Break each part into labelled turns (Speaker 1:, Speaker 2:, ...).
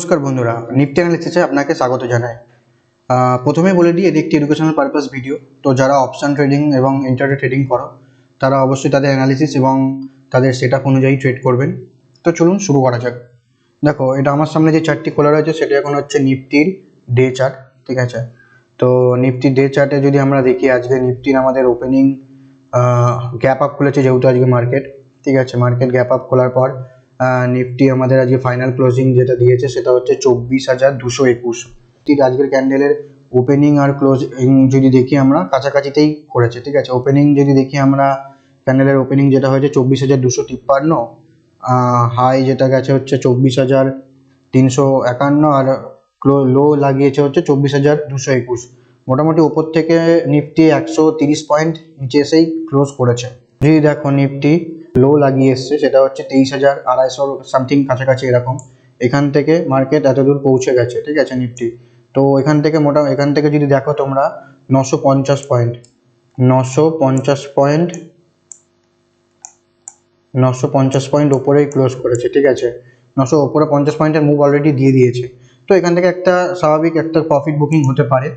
Speaker 1: নমস্কার বন্ধুরা, নিফটি অ্যানালিসিসে আপনাকে স্বাগত জানাই। প্রথমে বলে দিই, এটি একটি এডুকেশনাল পারপাস ভিডিও। তো যারা অপশন ট্রেডিং এবং ইন্টারডে ট্রেডিং করো তারা অবশ্যই তাদের অ্যানালিসিস এবং তাদের সেটআপ অনুযায়ী ট্রেড করবেন। তো চলুন শুরু করা যাক। দেখো, এটা আমার সামনে যে চার্টটি খোলা রয়েছে সেটা এখন হচ্ছে নিফটির ডে চার্ট, ঠিক আছে। তো নিফটির ডে চার্টে যদি আমরা দেখি, আজকে নিফটির আমাদের ওপেনিং গ্যাপ আপ খুলেছে, যেহেতু আজকে মার্কেট, ঠিক আছে। মার্কেট গ্যাপ আপ খোলার পর নিফটি আমাদের আজকে ফাইনাল ক্লোজিং যেটা দিয়েছে সেটা হচ্ছে 24,221। আজকের ক্যান্ডেলের ওপেনিং আর ক্লোজিং যদি দেখি আমরা কাছাকাছিতেই করেছে, ঠিক আছে। ওপেনিং যদি দেখি আমরা, ক্যান্ডেলের ওপেনিং যেটা হয়েছে 24,253, হাই যেটা গেছে হচ্ছে 24,351, আর লো লাগিয়েছে হচ্ছে 24,221। মোটামুটি ওপর থেকে নিফটি 130 পয়েন্ট নিচে এসেই ক্লোজ করেছে। যদি দেখো, নিফটি লো লাগিয়ে এসছে, সেটা হচ্ছে 23,250 সামথিং কাছাকাছি এরকম। এখান থেকে মার্কেট এতদূর পৌঁছে গেছে, ঠিক আছে নিফটি। তো এখান থেকে যদি দেখো তোমরা, 950 পয়েন্ট 950 পয়েন্ট ওপরেই ক্লোজ করেছে, ঠিক আছে। 900 ওপরে 50 পয়েন্টের মুভ অলরেডি দিয়ে দিয়েছে। তো এখান থেকে একটা স্বাভাবিক একটা প্রফিট বুকিং হতে পারে,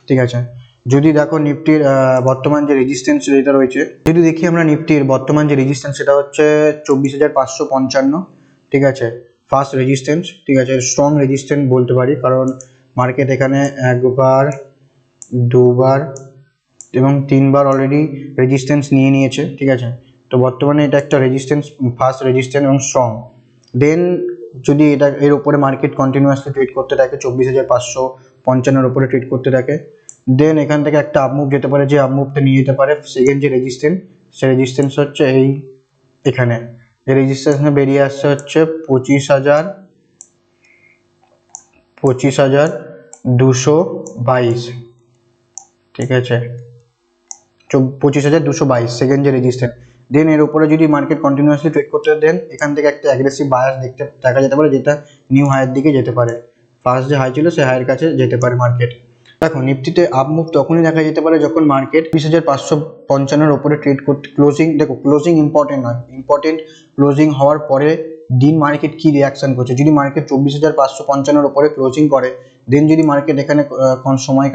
Speaker 1: ঠিক আছে। যদি দেখো নিফটির বর্তমান যে রেজিস্ট্যান্স যেটা রয়েছে, যদি দেখি আমরা নিফটির বর্তমান যে রেজিস্ট্যান্স সেটা হচ্ছে 24,555, ঠিক আছে। ফার্স্ট রেজিস্ট্যান্স, ঠিক আছে, স্ট্রং রেজিস্ট্যান্স বলতে পারি, কারণ মার্কেট এখানে একবার, দুবার এবং তিনবার অলরেডি রেজিস্ট্যান্স নিয়ে নিয়েছে, ঠিক আছে। তো বর্তমানে এটা একটা রেজিস্ট্যান্স, ফার্স্ট রেজিস্ট্যান্স এবং স্ট্রং। দেন যদি এটা এর উপরে মার্কেট কন্টিনিউয়াসলি ট্রেড করতে থাকে, 24,555 উপরে ট্রেড করতে থাকে, দেন এখান থেকে একটা আপমুভ যেতে পারে, যে আপমুভটা নিয়ে যেতে পারে সেকেন্ড যে রেজিস্ট্যান্স, সে রেজিস্ট্যান্স হচ্ছে এখানে যে রেজিস্ট্যান্স বেরিয়ে আসছে হচ্ছে 25,222, ঠিক আছে। 25,222 সেকেন্ড যে রেজিস্ট্যান্স। দেন এর উপরে যদি মার্কেট কন্টিনিউয়াসলি ট্রেড করতে দেন, এখান থেকে একটা অ্যাগ্রেসিভ বায়াস দেখা যেতে পারে, যেটা নিউ হাইয়ের দিকে যেতে পারে। ফার্স্ট যে হাই ছিল সে হাইয়ের কাছে যেতে পারে মার্কেট। দেখো, নিফটিতে আপ মুভ তখনই দেখা যেতে পারে যখন মার্কেট 20,555 উপরে ট্রেড করতে ক্লোজিং, দেখো ক্লোজিং ইম্পর্টেন্ট নয়, ইম্পর্টেন্ট ক্লোজিং হওয়ার পরে দিন মার্কেট কি রিয়াকশন করছে। যদি মার্কেট 24,555 উপরে ক্লোজিং করে, দেন যদি মার্কেট এখানে সময়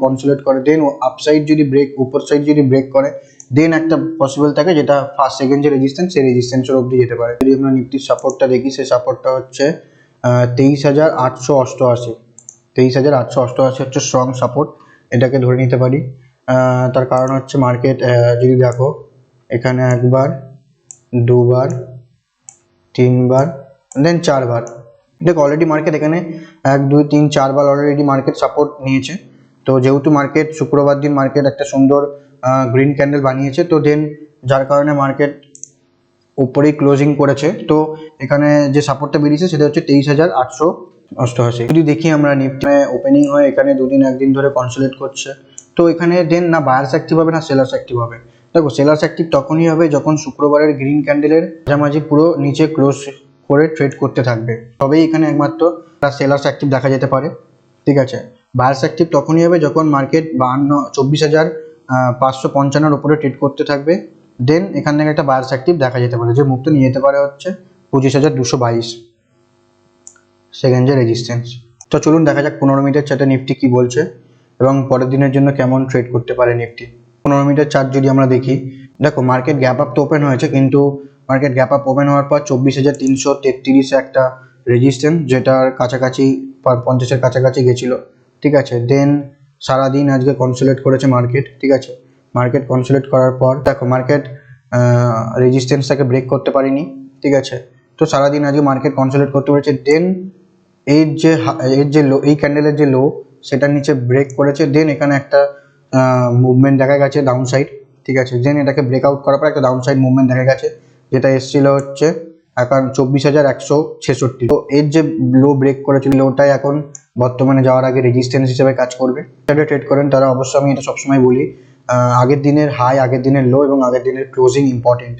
Speaker 1: কনসোলিডেট করে, দেন আপসাইড যদি ব্রেক, উপর সাইড যদি ব্রেক করে, দেন একটা পসিবল থাকে যেটা ফার্স্ট সেকেন্ড যে রেজিস্ট্যান্স, সেই রেজিস্ট্যান্সের অবধি যেতে পারে। যদি আমরা নিফটির সাপোর্টটা দেখি, সেই সাপোর্টটা হচ্ছে 23,888। 23,888 হচ্ছে স্ট্রং সাপোর্ট, এটাকে ধরে নিতে পারি। তার কারণ হচ্ছে মার্কেট যদি দেখো এখানে একবার, দুবার, তিনবার, দেন চারবার, দেখো অলরেডি মার্কেট এখানে 1 2 3 4 বার অলরেডি মার্কেট সাপোর্ট নিয়েছে। তো যেহেতু মার্কেট শুক্রবার দিন মার্কেট একটা সুন্দর গ্রিন ক্যান্ডেল বানিয়েছে, তো দেন যার কারণে মার্কেট উপরেই ক্লোজিং করেছে। তো এখানে যে সাপোর্টটা বেরিয়েছে সেটা হচ্ছে 23,888। যদি দেখি আমরা নিফটি ওপেনিং হয়ে এখানে দুদিন একদিন ধরে কনসোলিডেট করছে, তো এখানে দেন না বায়ার্স অ্যাক্টিভ হবে না সেলার্স অ্যাক্টিভ হবে। দেখো, সেলার্স অ্যাক্টিভ তখনই হবে যখন শুক্রবারের গ্রিন ক্যান্ডেলের মাঝামাঝি পুরো নিচে ক্লোজ করে ট্রেড করতে থাকবে, তবেই এখানে একমাত্র সেলার্স অ্যাক্টিভ দেখা যেতে পারে, ঠিক আছে। বায়ার্স অ্যাক্টিভ তখনই হবে যখন মার্কেট 24,555 উপরে ট্রেড করতে থাকবে, দেন এখান থেকে একটা বায়ার্স অ্যাক্টিভ দেখা যেতে পারে, যে মুভটা নিয়ে যেতে পারে হচ্ছে 25,222 সেকেন্ড যে রেজিস্ট্যান্স। তো চলুন দেখা যাক 15 মিনিটের চার্টে নিফটি কি বলছে এবং পরের দিনের জন্য কেমন ট্রেড করতে পারে নিফটি। 15 মিনিটের চার্ট যদি আমরা দেখি, দেখো মার্কেট গ্যাপ আপ তো ওপেন হয়েছে, কিন্তু মার্কেট গ্যাপ আপ ওপেন হওয়ার পর 24,333 একটা রেজিস্ট্যান্স, যেটার কাছাকাছি 50-এর কাছাকাছি গেছিলো, ঠিক আছে। দেন সারাদিন আজকে কনসোলিডেট করেছে মার্কেট, ঠিক আছে। মার্কেট কনসোলিডেট করার পর দেখো মার্কেট রেজিস্ট্যান্সটাকে ব্রেক করতে পারেনি, ঠিক আছে। তো সারাদিন আজকে মার্কেট কনসোলিডেট করতে পেরেছে, দেন এর যে লো, এই ক্যান্ডেলের যে লো সেটার নিচে ব্রেক করেছে, দেন এখানে একটা মুভমেন্ট দেখা গেছে ডাউন সাইড, ঠিক আছে। দেন এটাকে ব্রেকআউট করার পর একটা ডাউন সাইড মুভমেন্ট দেখা গেছে, যেটা এসেছিল হচ্ছে এখন 24,166। তো এর যে লো ব্রেক করেছিল, লোটাই এখন বর্তমানে যাওয়ার আগে রেজিস্ট্যান্স হিসেবে কাজ করবে। যারা ট্রেড করেন তারা অবশ্যই, আমি এটা সবসময় বলি, আগের দিনের হাই, আগের দিনের লো এবং আগের দিনের ক্লোজিং ইম্পর্টেন্ট।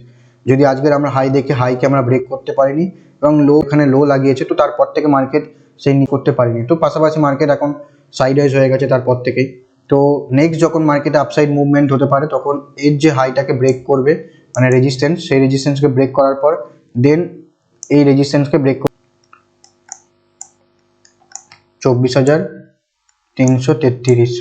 Speaker 1: যদি আজকের আমরা হাই দেখি, হাইকে আমরা ব্রেক করতে পারিনি এবং লো এখানে লো লাগিয়েছে, তো তারপর থেকে মার্কেট সেই করতে পারিনি। তো পাশাপাশি মার্কেট এখন সাইড ওয়াইজ হয়ে গেছে তারপর থেকেই। তো নেক্সট যখন মার্কেটে আপসাইড মুভমেন্ট হতে পারে, তখন এর যে হাইটাকে ব্রেক করবে, মানে রেজিস্ট্যান্স, সেই রেজিস্ট্যান্সকে ব্রেক করার পর দেন এই রেজিস্ট্যান্সকে ব্রেক 24,333।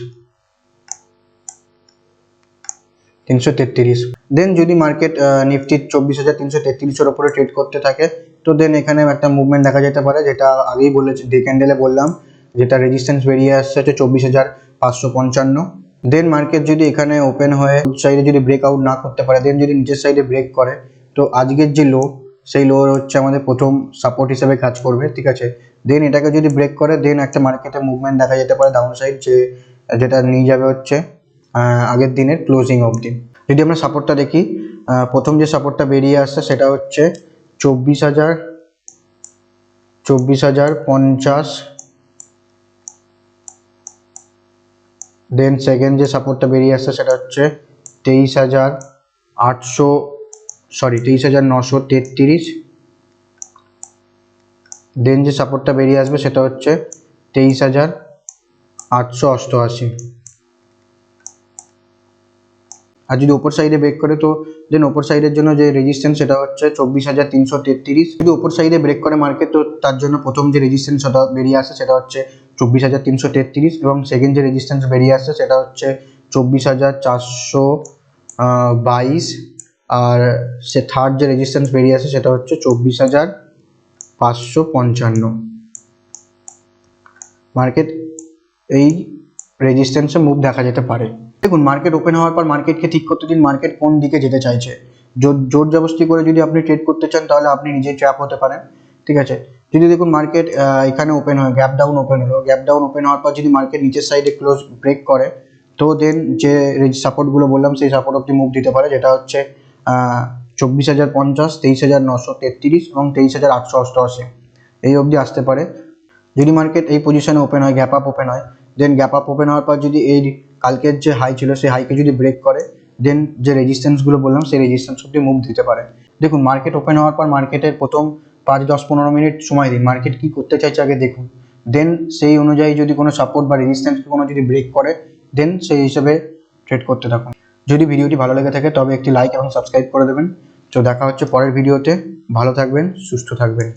Speaker 1: দেন যদি মার্কেট নিফটি 24,333-এর উপরে ট্রেড করতে থাকে, তো দেন এখানে একটা মুভমেন্ট দেখা যেতে পারে, যেটা আগেই বলেছি, ডে ক্যান্ডেলে বললাম, যেটা রেজিস্ট্যান্স বেরিয়ে আসছে হচ্ছে 24,555। দেন মার্কেট যদি এখানে ওপেন হয়ে সাইডে যদি ব্রেকআউট না করতে পারে, দেন যদি নিচের সাইডে ব্রেক করে, তো আজকের যে লো, সেই লো হচ্ছে আমাদের প্রথম সাপোর্ট হিসেবে কাজ করবে, ঠিক আছে। দেন এটাকে যদি ব্রেক করে, দেন একটা মার্কেটে মুভমেন্ট দেখা যেতে পারে ডাউন সাইড, যেটা নিয়ে যাবে হচ্ছে আগের দিনের ক্লোজিং অবধি। যদি আমরা সাপোর্টটা দেখি, প্রথম যে সাপোর্টটা বেরিয়ে আসছে সেটা হচ্ছে 24,050। দেন সেকেন্ড যে সাপোর্টটা বেরিয়ে আসছে সেটা হচ্ছে 23,933। দেন যে সাপোর্টটা বেরিয়ে আসবে সেটা হচ্ছে 23,888। আর যদি ওপর সাইডে ব্রেক করে, তো দেন ওপর সাইডের জন্য যে রেজিস্ট্যান্স সেটা হচ্ছে 24,333। যদি ওপর সাইডে ব্রেক করে মার্কেট, তো তার জন্য প্রথম যে রেজিস্ট্যান্স সেটা বেরিয়ে আসে সেটা হচ্ছে 24,333, এবং সেকেন্ড যে রেজিস্ট্যান্স বেরিয়ে আসছে সেটা হচ্ছে 24,422। আর সে থার্ড যে রেজিস্ট্যান্স বেরিয়ে আসে সেটা হচ্ছে 24,555। মার্কেট এই রেজিস্ট্যান্সে মুভ দেখা যেতে পারে। দেখুন, মার্কেট ওপেন হওয়ার পর মার্কেটকে ঠিক করতে দিন, মার্কেট কোন দিকে যেতে চাইছে। জোর জবরদস্তি করে যদি আপনি ট্রেড করতে চান, তাহলে আপনি নিজেই ট্র্যাপ হতে পারেন, ঠিক আছে। যদি দেখুন মার্কেট এখানে ওপেন হয়, গ্যাপ ডাউন ওপেন হলো, গ্যাপ ডাউন ওপেন হওয়ার পর যদি মার্কেট নিচের সাইডে ক্লোজ ব্রেক করে, তো দেন যে সাপোর্টগুলো বললাম সেই সাপোর্ট অব্দি মুভ দিতে পারে, যেটা হচ্ছে 24,050, 23,933 এবং 23,888 এই অবধি আসতে পারে। যদি মার্কেট এই পজিশনে ওপেন হয়, গ্যাপ আপ ওপেন হয়, দেন গ্যাপ আপ ওপেন হওয়ার পর যদি এই কালকের যে হাই ছিল সেই হাইকে যদি ব্রেক করে, দেন যে রেজিস্ট্যান্সগুলো বললাম সেই রেজিস্ট্যান্স অব্দি মুভ দিতে পারে। দেখুন, মার্কেট ওপেন হওয়ার পর মার্কেটের প্রথম 5-10-15 মিনিট সময় দিন, মার্কেট কি করতে চাইছে আগে দেখুন। দেন সেই অনুযায়ী যদি কোনো সাপোর্ট বা রেজিস্ট্যান্সকে কোনো যদি ব্রেক করে, দেন সেই হিসেবে ট্রেড করতে থাকুন। যদি ভিডিওটি ভালো লেগে থাকে তবে একটি লাইক এবং সাবস্ক্রাইব করে দেবেন। তো দেখা হচ্ছে পরের ভিডিওতে। ভালো থাকবেন, সুস্থ থাকবেন।